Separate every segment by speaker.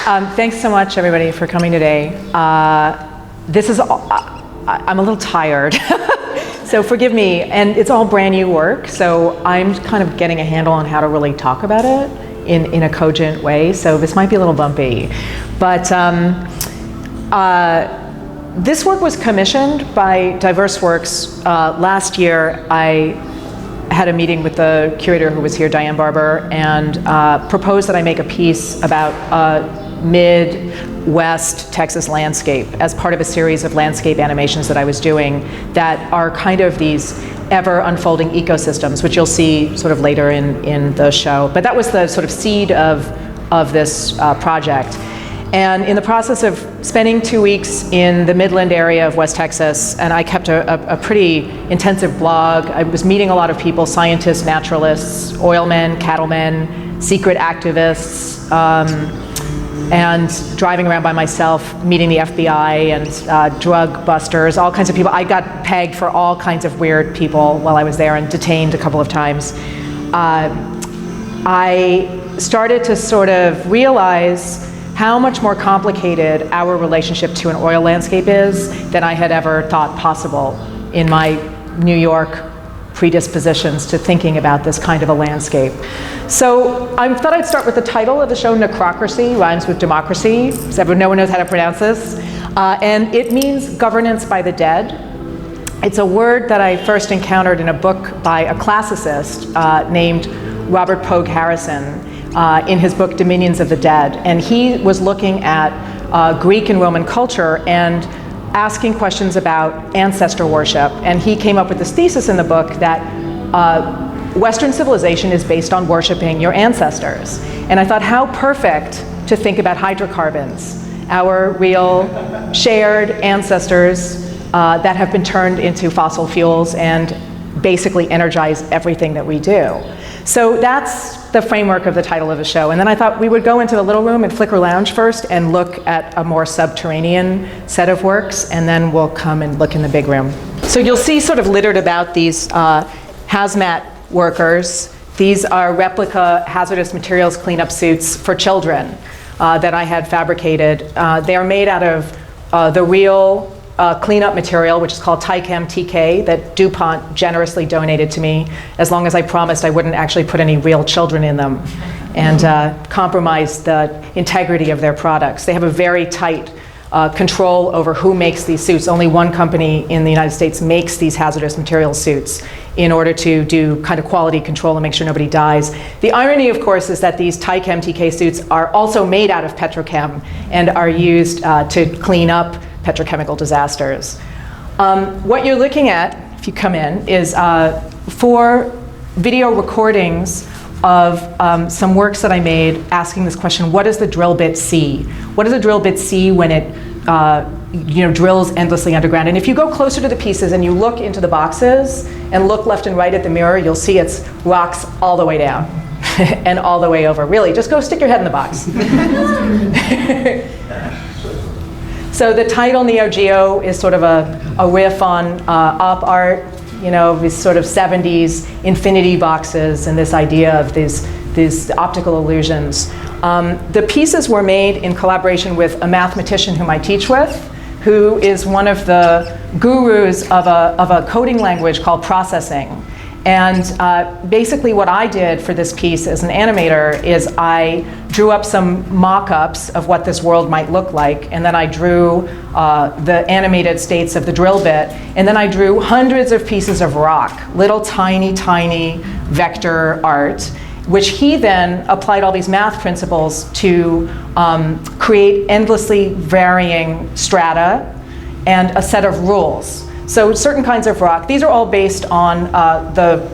Speaker 1: Thanks so much, everybody, for coming today. I'm a little tired, so forgive me. And it's all brand new work, so I'm kind of getting a handle on how to really talk about it in a cogent way. So this might be a little bumpy, but this work was commissioned by DiverseWorks. Last year, I had a meeting with the curator who was here, Diane Barber, and proposed that I make a piece about Midwest Texas landscape as part of a series of landscape animations that I was doing that are kind of these ever unfolding ecosystems, which you'll see sort of later in the show. But that was the sort of seed of this project. And in the process of spending 2 weeks in the Midland area of West Texas, and I kept a pretty intensive blog. I was meeting a lot of people, scientists, naturalists, oilmen, cattlemen, secret activists, and driving around by myself, meeting the FBI and drug busters, all kinds of people. I got pegged for all kinds of weird people while I was there and detained a couple of times. I started to sort of realize how much more complicated our relationship to an oil landscape is than I had ever thought possible in my New York predispositions to thinking about this kind of a landscape. So I thought I'd start with the title of the show, Necrocracy, rhymes with democracy, so no one knows how to pronounce this. And it means governance by the dead. It's a word that I first encountered in a book by a classicist named Robert Pogue Harrison in his book, Dominions of the Dead. And he was looking at Greek and Roman culture and asking questions about ancestor worship. And he came up with this thesis in the book that Western civilization is based on worshiping your ancestors. And I thought, how perfect to think about hydrocarbons, our real shared ancestors that have been turned into fossil fuels and basically energize everything that we do. So that's the framework of the title of the show. And then I thought we would go into the little room and Flickr Lounge first and look at a more subterranean set of works, and then we'll come and look in the big room. So you'll see sort of littered about these hazmat workers. These are replica hazardous materials cleanup suits for children that I had fabricated. They are made out of the real cleanup material, which is called Tychem TK, that DuPont generously donated to me, as long as I promised I wouldn't actually put any real children in them and compromise the integrity of their products. They have a very tight control over who makes these suits. Only one company in the United States makes these hazardous material suits in order to do kind of quality control and make sure nobody dies. The irony, of course, is that these Tychem TK suits are also made out of petrochem and are used to clean up petrochemical disasters. What you're looking at, if you come in, is 4 video recordings of some works that I made asking this question: what does the drill bit see? What does a drill bit see when it drills endlessly underground? And if you go closer to the pieces and you look into the boxes and look left and right at the mirror, you'll see it's rocks all the way down and all the way over. Really, just go stick your head in the box. So the title Neo Geo is sort of a riff on op art, these sort of 70s infinity boxes and this idea of these optical illusions. The pieces were made in collaboration with a mathematician whom I teach with, who is one of the gurus of a coding language called processing. And basically what I did for this piece as an animator is I drew up some mock-ups of what this world might look like, and then I drew the animated states of the drill bit, and then I drew hundreds of pieces of rock, little tiny, tiny vector art, which he then applied all these math principles to create endlessly varying strata and a set of rules. So certain kinds of rock, these are all based on the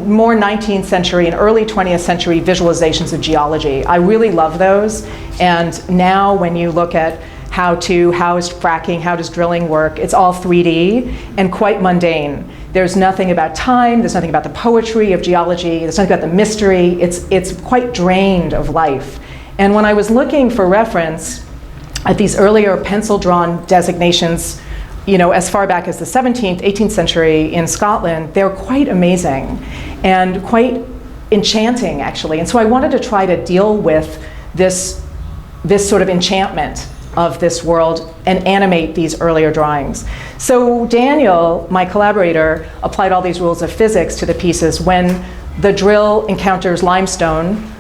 Speaker 1: more 19th century and early 20th century visualizations of geology. I really love those. And now when you look at how is fracking, how does drilling work, it's all 3D and quite mundane. There's nothing about time, there's nothing about the poetry of geology, there's nothing about the mystery. It's quite drained of life. And when I was looking for reference at these earlier pencil-drawn designations, as far back as the 17th, 18th century in Scotland, they're quite amazing and quite enchanting, actually. And so I wanted to try to deal with this this sort of enchantment of this world and animate these earlier drawings. So Daniel, my collaborator, applied all these rules of physics to the pieces. When the drill encounters limestone,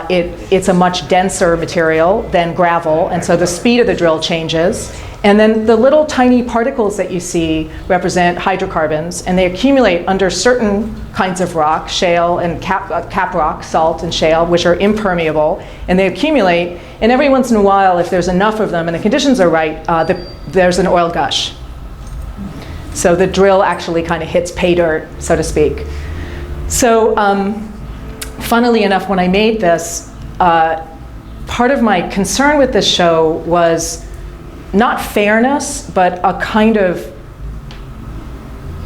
Speaker 1: it's a much denser material than gravel, and so the speed of the drill changes. And then the little tiny particles that you see represent hydrocarbons, and they accumulate under certain kinds of rock, shale and cap rock, salt and shale, which are impermeable, and they accumulate. And every once in a while, if there's enough of them and the conditions are right, there's an oil gush. So the drill actually kind of hits pay dirt, so to speak. So funnily enough, when I made this, part of my concern with this show was not fairness, but a kind of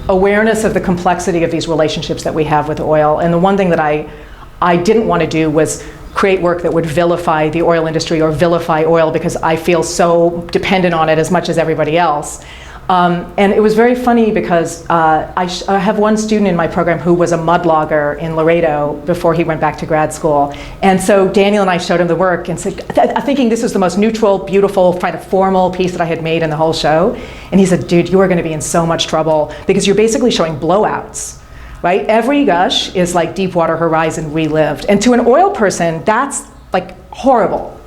Speaker 1: awareness of the complexity of these relationships that we have with oil. And the one thing that I didn't want to do was create work that would vilify the oil industry or vilify oil, because I feel so dependent on it as much as everybody else. And it was very funny because I have one student in my program who was a mudlogger in Laredo before he went back to grad school. And so Daniel and I showed him the work and said, thinking this was the most neutral, beautiful, kind of formal piece that I had made in the whole show. And he said, dude, you are going to be in so much trouble because you're basically showing blowouts, right? Every gush is like Deepwater Horizon relived. And to an oil person, that's like horrible.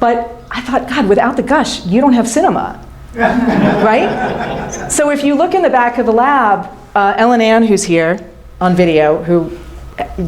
Speaker 1: But I thought, God, without the gush, you don't have cinema. Right? So if you look in the back of the lab, Ellen Ann, who's here on video, who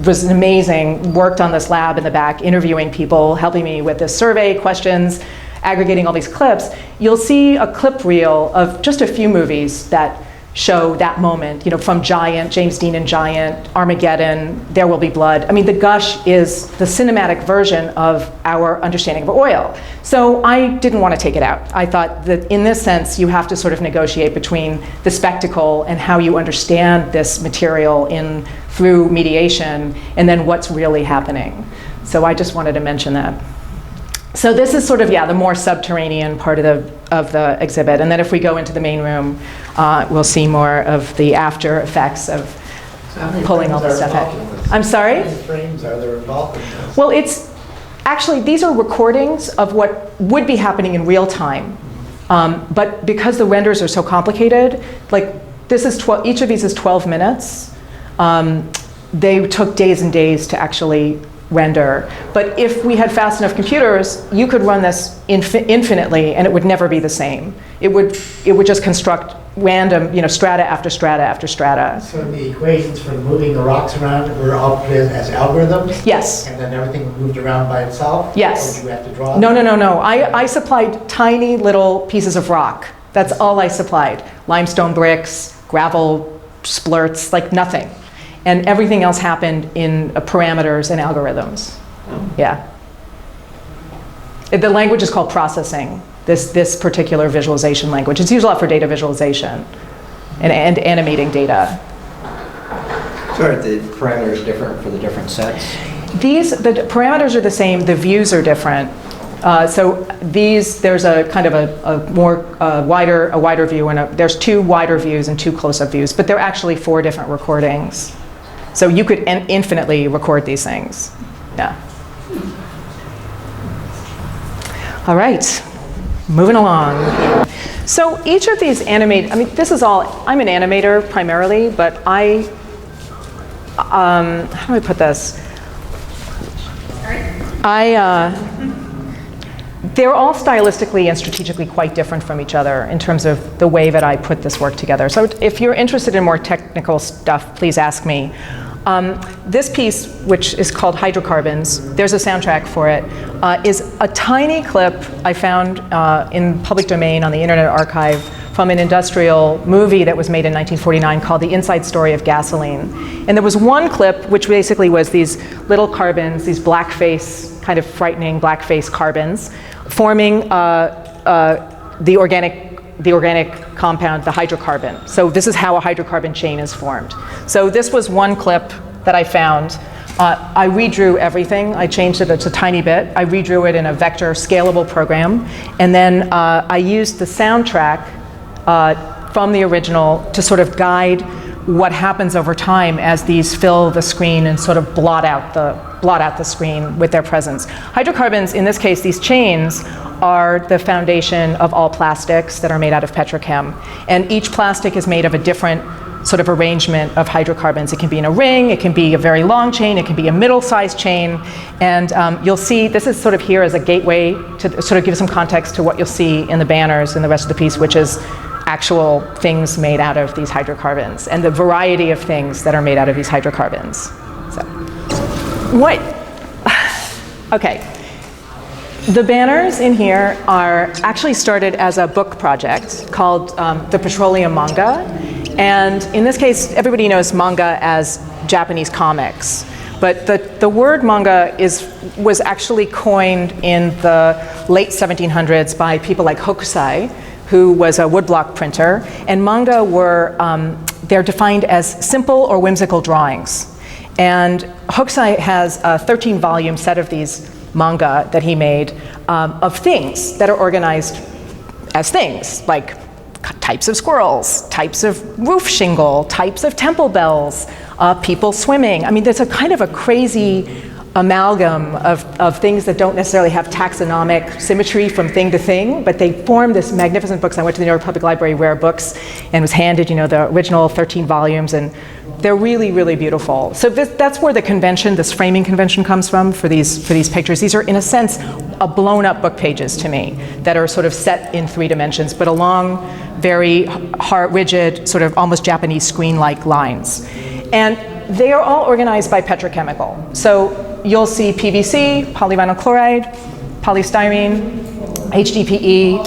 Speaker 1: was amazing, worked on this lab in the back, interviewing people, helping me with this survey, questions, aggregating all these clips, you'll see a clip reel of just a few movies that show that moment, you know, from Giant, James Dean and Giant, Armageddon, There Will Be Blood. I mean, the gush is the cinematic version of our understanding of oil. So I didn't want to take it out. I thought that in this sense, you have to sort of negotiate between the spectacle and how you understand this material through mediation, and then what's really happening. So I just wanted to mention that. So this is sort of, the more subterranean part of the exhibit. And then if we go into the main room, we'll see more of the after effects of pulling all the stuff out. I'm sorry?
Speaker 2: How many frames are there involved in this?
Speaker 1: Well, it's actually, these are recordings of what would be happening in real time. But because the renders are so complicated, like this is each of these is 12 minutes. They took days and days to actually render. But if we had fast enough computers, you could run this infinitely and it would never be the same. It would just construct random, strata after strata after strata.
Speaker 2: So the equations for moving the rocks around were all put in as algorithms?
Speaker 1: Yes.
Speaker 2: And then everything moved around by itself?
Speaker 1: Yes.
Speaker 2: Or did you have to draw
Speaker 1: No.
Speaker 2: them?
Speaker 1: I supplied tiny little pieces of rock. That's all I supplied. Limestone bricks, gravel splurts, like nothing. And everything else happened in parameters and algorithms. Yeah. The language is called processing, this particular visualization language. It's used a lot for data visualization and animating data.
Speaker 3: So are the parameters different for the different sets?
Speaker 1: The parameters are the same, the views are different. So there's a kind of a wider view, and there's 2 wider views and 2 close-up views, but they're actually 4 different recordings. So you could infinitely record these things. Yeah. All right, moving along. So each of these this is all, I'm an animator primarily, but how do I put this? They're all stylistically and strategically quite different from each other in terms of the way that I put this work together. So if you're interested in more technical stuff, please ask me. This piece, which is called Hydrocarbons, there's a soundtrack for it, is a tiny clip I found in public domain on the Internet Archive from an industrial movie that was made in 1949 called The Inside Story of Gasoline. And there was one clip which basically was these little carbons, these kind of frightening blackface carbons, forming the organic compound, the hydrocarbon. So this is how a hydrocarbon chain is formed. So this was one clip that I found. I redrew everything. I changed it a tiny bit. I redrew it in a vector scalable program. And then I used the soundtrack from the original to sort of guide what happens over time as these fill the screen and sort of blot out the screen with their presence. Hydrocarbons, in this case, these chains are the foundation of all plastics that are made out of petrochem. And each plastic is made of a different sort of arrangement of hydrocarbons. It can be in a ring, it can be a very long chain, it can be a middle-sized chain. And you'll see, this is sort of here as a gateway to sort of give some context to what you'll see in the banners and the rest of the piece, which is actual things made out of these hydrocarbons and the variety of things that are made out of these hydrocarbons. So, what? Okay. The banners in here are actually started as a book project called The Petroleum Manga. And in this case, everybody knows manga as Japanese comics. But the word manga was actually coined in the late 1700s by people like Hokusai, who was a woodblock printer. And manga they're defined as simple or whimsical drawings. And Hokusai has a 13-volume set of these manga that he made of things that are organized as things, like types of squirrels, types of roof shingle, types of temple bells, people swimming. I mean, there's a kind of a crazy amalgam of things that don't necessarily have taxonomic symmetry from thing to thing, but they form this magnificent books. I went to the New York Public Library Rare Books and was handed, the original 13 volumes, and they're really, really beautiful. So that's where the convention, this framing convention, comes from for these pictures. These are, in a sense, a blown-up book pages to me that are sort of set in 3 dimensions, but along very hard, rigid, sort of almost Japanese screen-like lines. And they are all organized by petrochemical. So you'll see PVC, polyvinyl chloride, polystyrene, HDPE,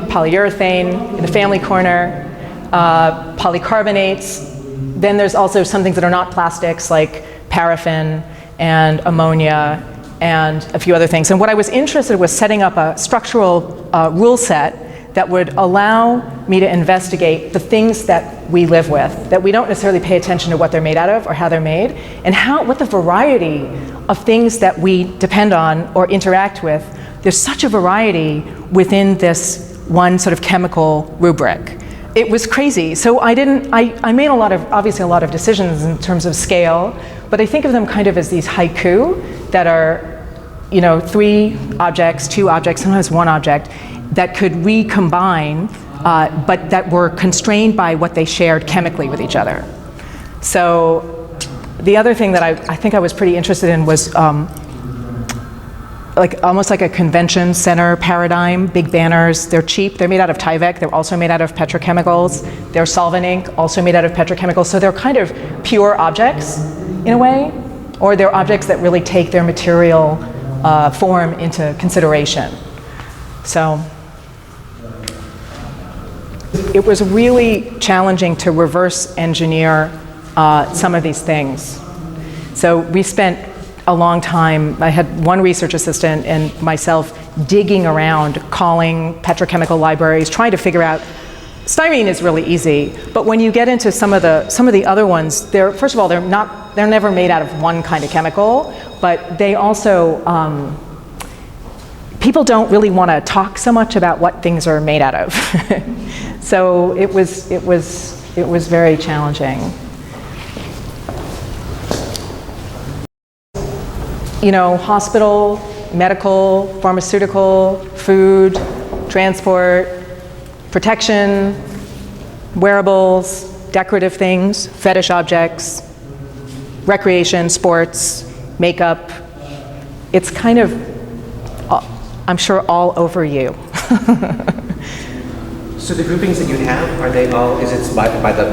Speaker 1: polyurethane in the family corner, polycarbonates. Then there's also some things that are not plastics, like paraffin and ammonia and a few other things. And what I was interested in was setting up a structural rule set that would allow me to investigate the things that we live with, that we don't necessarily pay attention to what they're made out of or how they're made, and what the variety of things that we depend on or interact with. There's such a variety within this one sort of chemical rubric. It was crazy. So I made obviously a lot of decisions in terms of scale, but I think of them kind of as these haiku that are, 3 objects, 2 objects, sometimes 1 object, that could recombine, but that were constrained by what they shared chemically with each other. So the other thing that I think I was pretty interested in was almost like a convention center paradigm, big banners. They're cheap, they're made out of Tyvek, they're also made out of petrochemicals. They're solvent ink, also made out of petrochemicals. So they're kind of pure objects in a way, or they're objects that really take their material form into consideration. So it was really challenging to reverse engineer some of these things. So we spent a long time. I had one research assistant and myself digging around, calling petrochemical libraries, trying to figure out. Styrene is really easy, but when you get into some of the other ones, first of all, they're never made out of one kind of chemical, but they also people don't really want to talk so much about what things are made out of. So it was very challenging. Hospital, medical, pharmaceutical, food, transport, protection, wearables, decorative things, fetish objects, recreation, sports, makeup. It's kind of, I'm sure, all over you.
Speaker 3: So the groupings that you have, are they all, is it by the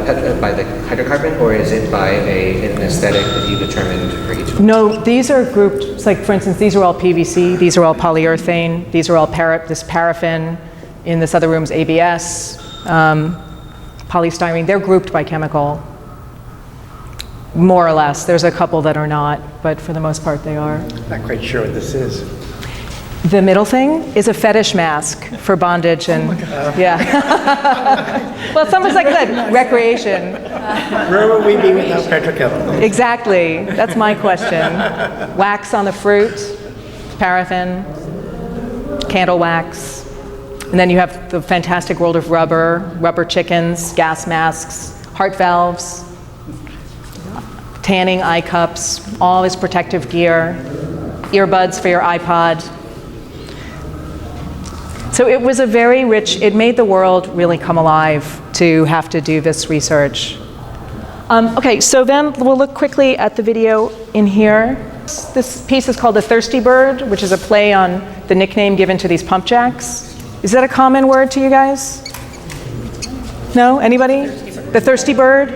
Speaker 3: hydrocarbon, or is it by an aesthetic that you determined for each one?
Speaker 1: No, these are grouped, like for instance, these are all PVC, these are all polyurethane, these are all this paraffin, in this other room's ABS, polystyrene. They're grouped by chemical, more or less. There's a couple that are not, but for the most part they are.
Speaker 2: Not quite sure what this is.
Speaker 1: The middle thing is a fetish mask for bondage and, yeah. Well, someone's like that, recreation.
Speaker 2: Where would we be without petrochemicals?
Speaker 1: Exactly, that's my question. Wax on the fruit, paraffin, candle wax. And then you have the fantastic world of rubber chickens, gas masks, heart valves, tanning eye cups, all his protective gear, earbuds for your iPod. So it was a very rich, it made the world really come alive to have to do this research. Okay, so then we'll look quickly at the video in here. This piece is called The Thirsty Bird, which is a play on the nickname given to these pump jacks. Is that a common word to you guys? No? Anybody? The Thirsty Bird?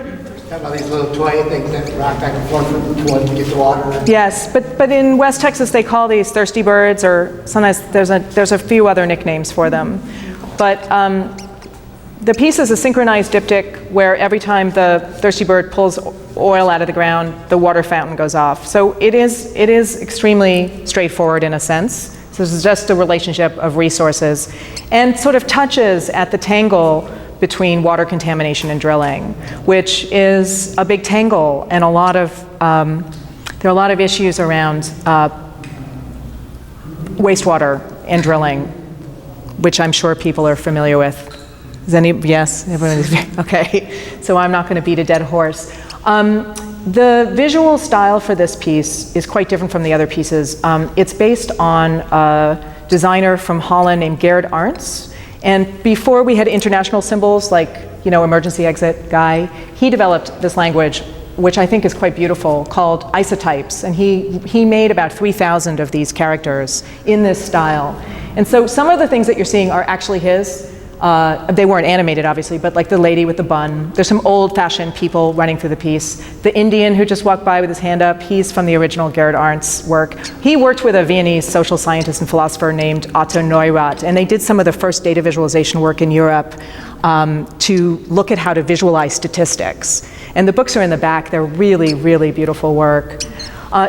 Speaker 2: Talking about these little toy things that rock back and forth from one to get the water.
Speaker 1: Yes, but in West Texas they call these thirsty birds, or sometimes there's a few other nicknames for them. But the piece is a synchronized diptych where every time the thirsty bird pulls oil out of the ground, the water fountain goes off. So it is extremely straightforward in a sense. So this is just a relationship of resources and sort of touches at the tangle between water contamination and drilling, which is a big tangle, and there are a lot of issues around wastewater and drilling, which I'm sure people are familiar with. Yes? Everyone is, okay, so I'm not going to beat a dead horse. The visual style for this piece is quite different from the other pieces. It's based on a designer from Holland named Gerard Arntz. And before we had international symbols like, emergency exit guy, he developed this language, which I think is quite beautiful, called isotypes. And he made about 3,000 of these characters in this style. And so some of the things that you're seeing are actually his. They weren't animated, obviously, but like the lady with the bun. There's some old-fashioned people running through the piece. The Indian who just walked by with his hand up, he's from the original Gerard Arntz work. He worked with a Viennese social scientist and philosopher named Otto Neurath, and they did some of the first data visualization work in Europe to look at how to visualize statistics. And the books are in the back. They're really, really beautiful work.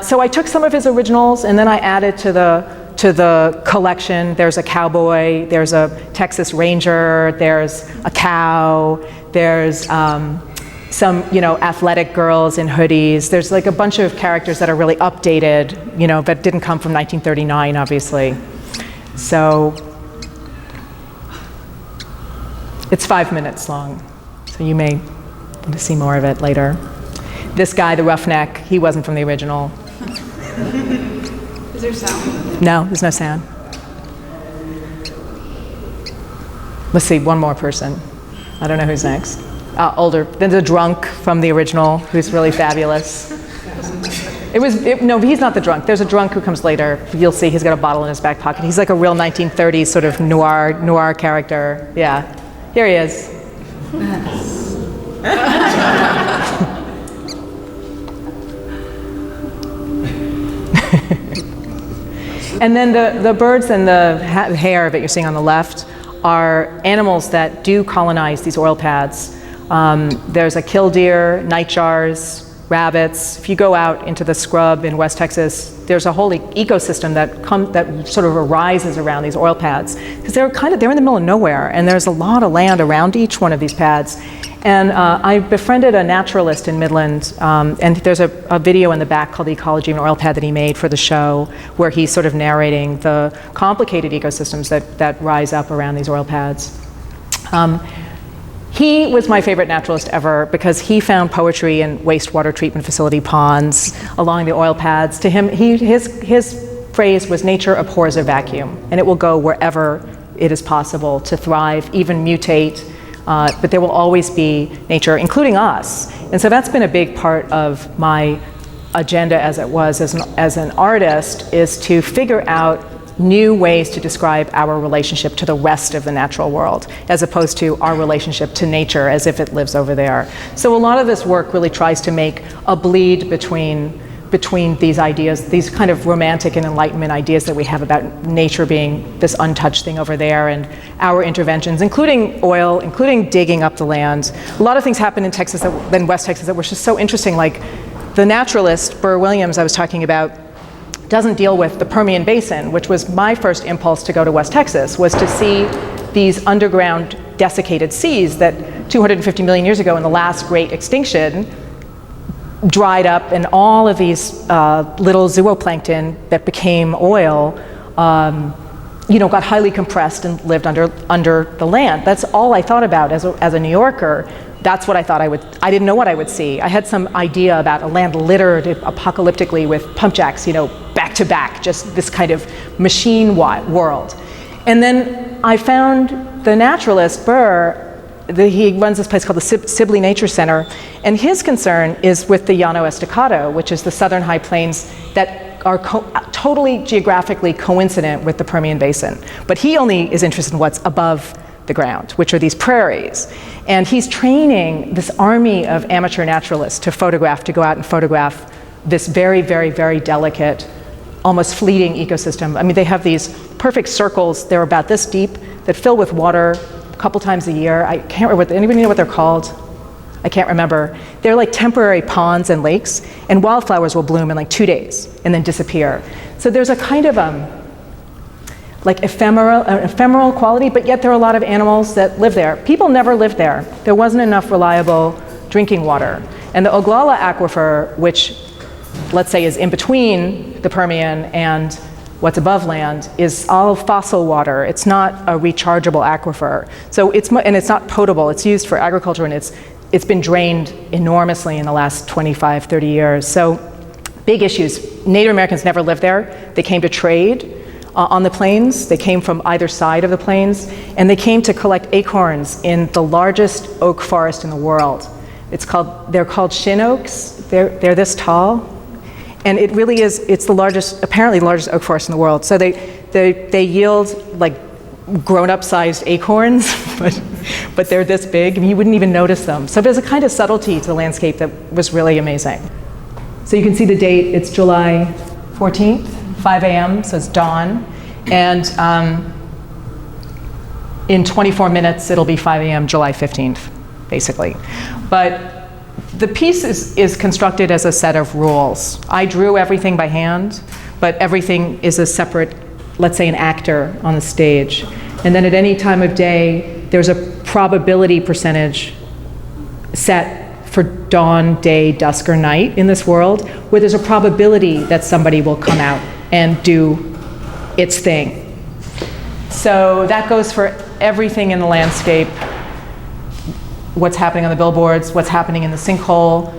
Speaker 1: So I took some of his originals, and then I added to the collection. There's a cowboy, there's a Texas Ranger, there's a cow, there's some athletic girls in hoodies. There's like a bunch of characters that are really updated, that didn't come from 1939, obviously. So it's 5 minutes long, so you may want to see more of it later. This guy, the roughneck, he wasn't from the original.
Speaker 4: Is there sound?
Speaker 1: No, there's no sound. Let's see, one more person. I don't know who's next. Older. There's a drunk from the original who's really fabulous. No, he's not the drunk. There's a drunk who comes later. You'll see he's got a bottle in his back pocket. He's like a real 1930s sort of noir character. Yeah. Here he is. And then the birds and the hair that you're seeing on the left are animals that do colonize these oil pads. There's a killdeer, nightjars, rabbits. If you go out into the scrub in West Texas, there's a whole ecosystem that sort of arises around these oil pads, because they're in the middle of nowhere, and there's a lot of land around each one of these pads. And I befriended a naturalist in Midland, and there's a video in the back called The Ecology of an Oil Pad that he made for the show, where he's sort of narrating the complicated ecosystems that rise up around these oil pads. He was my favorite naturalist ever because he found poetry in wastewater treatment facility ponds along the oil pads. To him, his phrase was, "Nature abhors a vacuum, and it will go wherever it is possible to thrive, even mutate, but there will always be nature, including us." And so that's been a big part of my agenda as an artist, is to figure out new ways to describe our relationship to the rest of the natural world, as opposed to our relationship to nature as if it lives over there. So a lot of this work really tries to make a bleed between these ideas, these kind of romantic and Enlightenment ideas that we have about nature being this untouched thing over there, and our interventions, including oil, including digging up the land. A lot of things happen in Texas, in West Texas, that were just so interesting. Like the naturalist, Burr Williams, I was talking about, doesn't deal with the Permian Basin, which was my first impulse to go to West Texas, was to see these underground desiccated seas that 250 million years ago in the last great extinction dried up, and all of these little zooplankton that became oil got highly compressed and lived under the land. That's all I thought about as a New Yorker that's what I thought I didn't know what I would see. I had some idea about a land littered apocalyptically with pump jacks, back to back, just this kind of machine world. And then I found the naturalist, Burr. He runs this place called the Sibley Nature Center, and his concern is with the Llano Estacado, which is the southern high plains that are totally geographically coincident with the Permian Basin. But he only is interested in what's above the ground, which are these prairies. And he's training this army of amateur naturalists to go out and photograph this very, very, very delicate, almost fleeting ecosystem. I mean, they have these perfect circles. They're about this deep that fill with water a couple times a year. I can't remember, anybody know what they're called? I can't remember. They're like temporary ponds and lakes, and wildflowers will bloom in like 2 days and then disappear. So there's a kind of like ephemeral quality, but yet there are a lot of animals that live there. People never lived there. There wasn't enough reliable drinking water. And the Oglala Aquifer, which let's say is in between the Permian and what's above land, is all fossil water. It's not a rechargeable aquifer. So it's not potable. It's used for agriculture, and it's been drained enormously in the last 25, 30 years. So big issues. Native Americans never lived there. They came to trade on the plains. They came from either side of the plains, and they came to collect acorns in the largest oak forest in the world. They're called shin oaks. They're this tall. And it really is, it's apparently the largest oak forest in the world. So they yield like grown-up sized acorns, but they're this big, and you wouldn't even notice them. So there's a kind of subtlety to the landscape that was really amazing. So you can see the date, it's July 14th, 5 a.m., so it's dawn. And in 24 minutes, it'll be 5 a.m., July 15th, basically. But the piece is constructed as a set of rules. I drew everything by hand, but everything is a separate, let's say, an actor on the stage. And then at any time of day, there's a probability percentage set for dawn, day, dusk, or night in this world, where there's a probability that somebody will come out and do its thing. So that goes for everything in the landscape. What's happening on the billboards, what's happening in the sinkhole,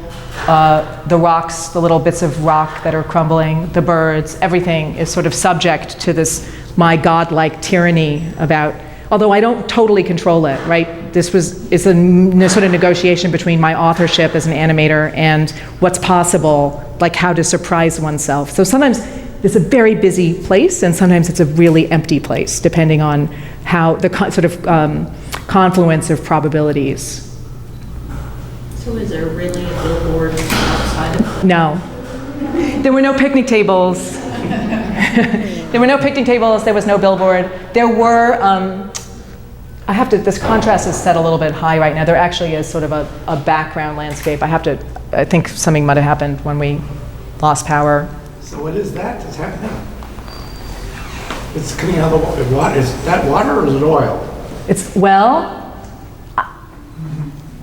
Speaker 1: the rocks, the little bits of rock that are crumbling, the birds, everything is sort of subject to this my godlike tyranny about, although I don't totally control it, right? It's a sort of negotiation between my authorship as an animator and what's possible, like how to surprise oneself. So sometimes it's a very busy place, and sometimes it's a really empty place, depending on how the sort of confluence of probabilities.
Speaker 4: So is there really a billboard outside of it?
Speaker 1: No. There were no picnic tables. There were no picnic tables, there was no billboard. There were, this contrast is set a little bit high right now. There actually is sort of a background landscape. I think something might have happened when we lost power.
Speaker 2: So what is that that's happening? It's coming out of the water. Is that water or is it oil?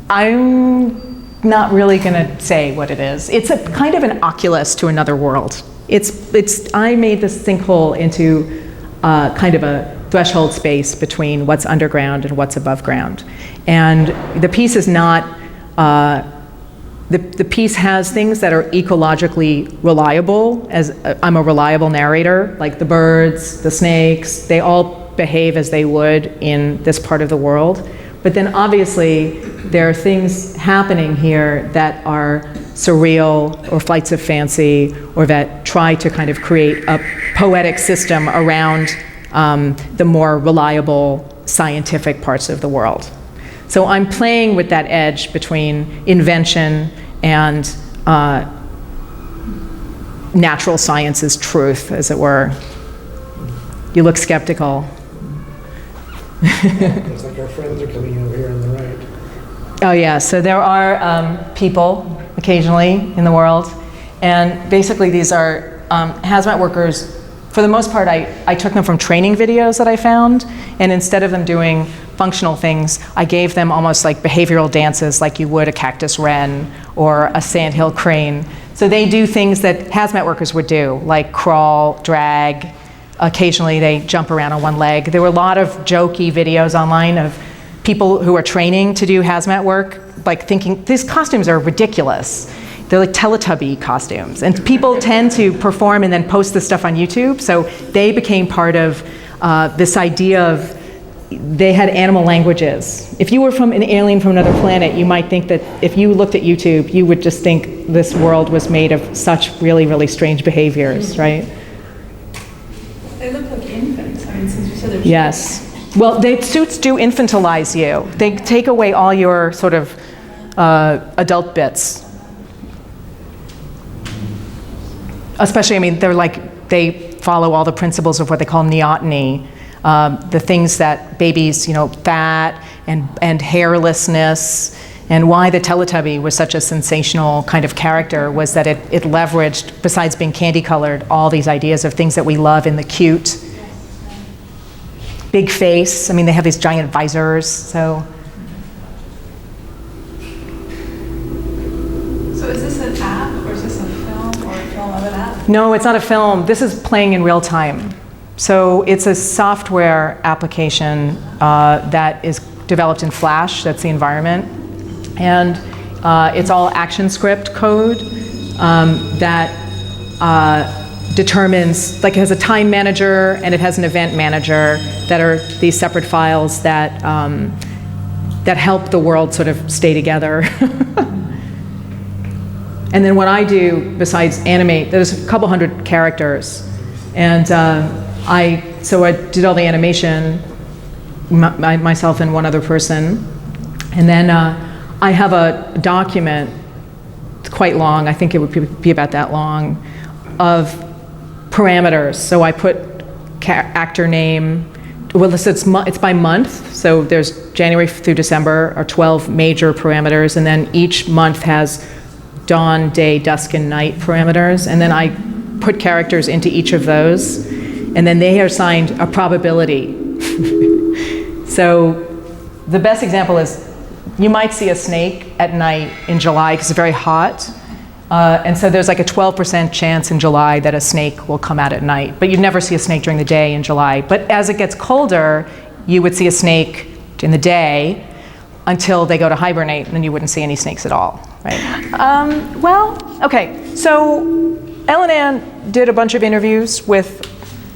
Speaker 1: I'm not really going to say what it is. It's a kind of an oculus to another world. I made this sinkhole into kind of a threshold space between what's underground and what's above ground. And the piece is not, the piece has things that are ecologically reliable, as I'm a reliable narrator, like the birds, the snakes, they all behave as they would in this part of the world. But then obviously there are things happening here that are surreal or flights of fancy, or that try to kind of create a poetic system around the more reliable scientific parts of the world. So I'm playing with that edge between invention and natural science's truth, as it were. You look skeptical.
Speaker 2: Looks like our friends are coming over here on the right.
Speaker 1: Oh yeah, so there are people occasionally in the world, and basically these are hazmat workers. For the most part, I took them from training videos that I found, and instead of them doing functional things, I gave them almost like behavioral dances like you would a cactus wren or a sandhill crane. So they do things that hazmat workers would do, like crawl, drag. Occasionally they jump around on one leg. There were a lot of jokey videos online of people who are training to do hazmat work like thinking, these costumes are ridiculous. They're like Teletubby costumes. And people tend to perform and then post this stuff on YouTube. So they became part of this idea of, they had animal languages. If you were from an alien from another planet, you might think that if you looked at YouTube, you would just think this world was made of such really, really strange behaviors, right?
Speaker 5: They look like infants. I mean, since you said they're
Speaker 1: Yes. Well, the suits do infantilize you. They take away all your sort of adult bits. Especially, I mean, they follow all the principles of what they call neoteny. The things that babies, fat and hairlessness, and why the Teletubby was such a sensational kind of character was that it leveraged, besides being candy colored, all these ideas of things that we love in the cute. Big face, I mean, they have these giant visors, so.
Speaker 5: So is this an app, or is this a film, or a film of an app?
Speaker 1: No, it's not a film. This is playing in real time. So it's a software application that is developed in Flash, that's the environment. And it's all ActionScript code that determines, like it has a time manager and it has an event manager that are these separate files that, that help the world sort of stay together. And then what I do, besides animate, there's a couple hundred characters. And I did all the animation, myself and one other person. And then I have a document, it's quite long, I think it would be about that long, of parameters. So I put actor name, well, it's by month. So there's January through December are 12 major parameters. And then each month has dawn, day, dusk, and night parameters. And then I put characters into each of those. And then they are assigned a probability. So the best example is, you might see a snake at night in July because it's very hot. And so there's like a 12% chance in July that a snake will come out at night. But you'd never see a snake during the day in July. But as it gets colder, you would see a snake in the day until they go to hibernate, and then you wouldn't see any snakes at all, right? Okay, so Ellen Ann did a bunch of interviews with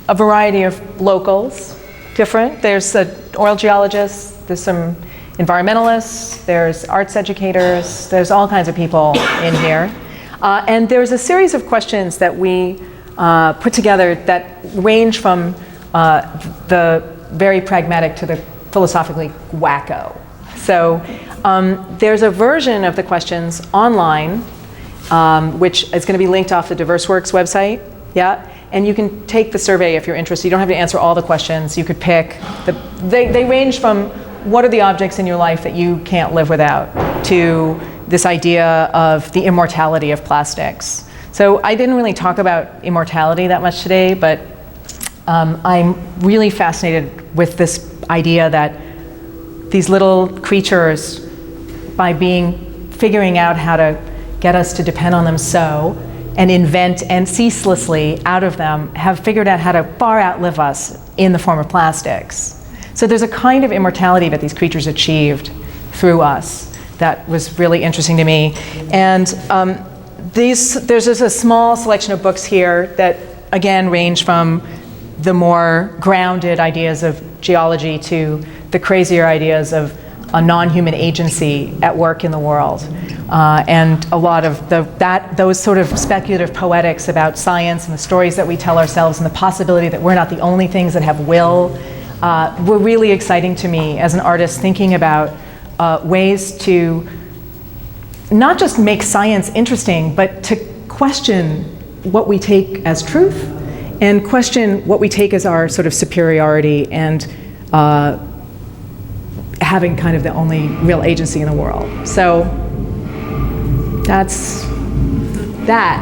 Speaker 1: a variety of locals, different. There's oil geologists, there's some environmentalists, there's arts educators, there's all kinds of people in here. And there's a series of questions that we put together that range from the very pragmatic to the philosophically wacko. So there's a version of the questions online, which is going to be linked off the DiverseWorks website. Yeah. And you can take the survey if you're interested. You don't have to answer all the questions. You could pick. They range from what are the objects in your life that you can't live without to this idea of the immortality of plastics. So I didn't really talk about immortality that much today, but I'm really fascinated with this idea that these little creatures, by figuring out how to get us to depend on them and invent and ceaselessly out of them, have figured out how to far outlive us in the form of plastics. So there's a kind of immortality that these creatures achieved through us that was really interesting to me. And there's just a small selection of books here that, again, range from the more grounded ideas of geology to the crazier ideas of a non-human agency at work in the world. And a lot of those sort of speculative poetics about science and the stories that we tell ourselves and the possibility that we're not the only things that have will were really exciting to me as an artist, thinking about ways to not just make science interesting, but to question what we take as truth and question what we take as our sort of superiority and having kind of the only real agency in the world. So that's that.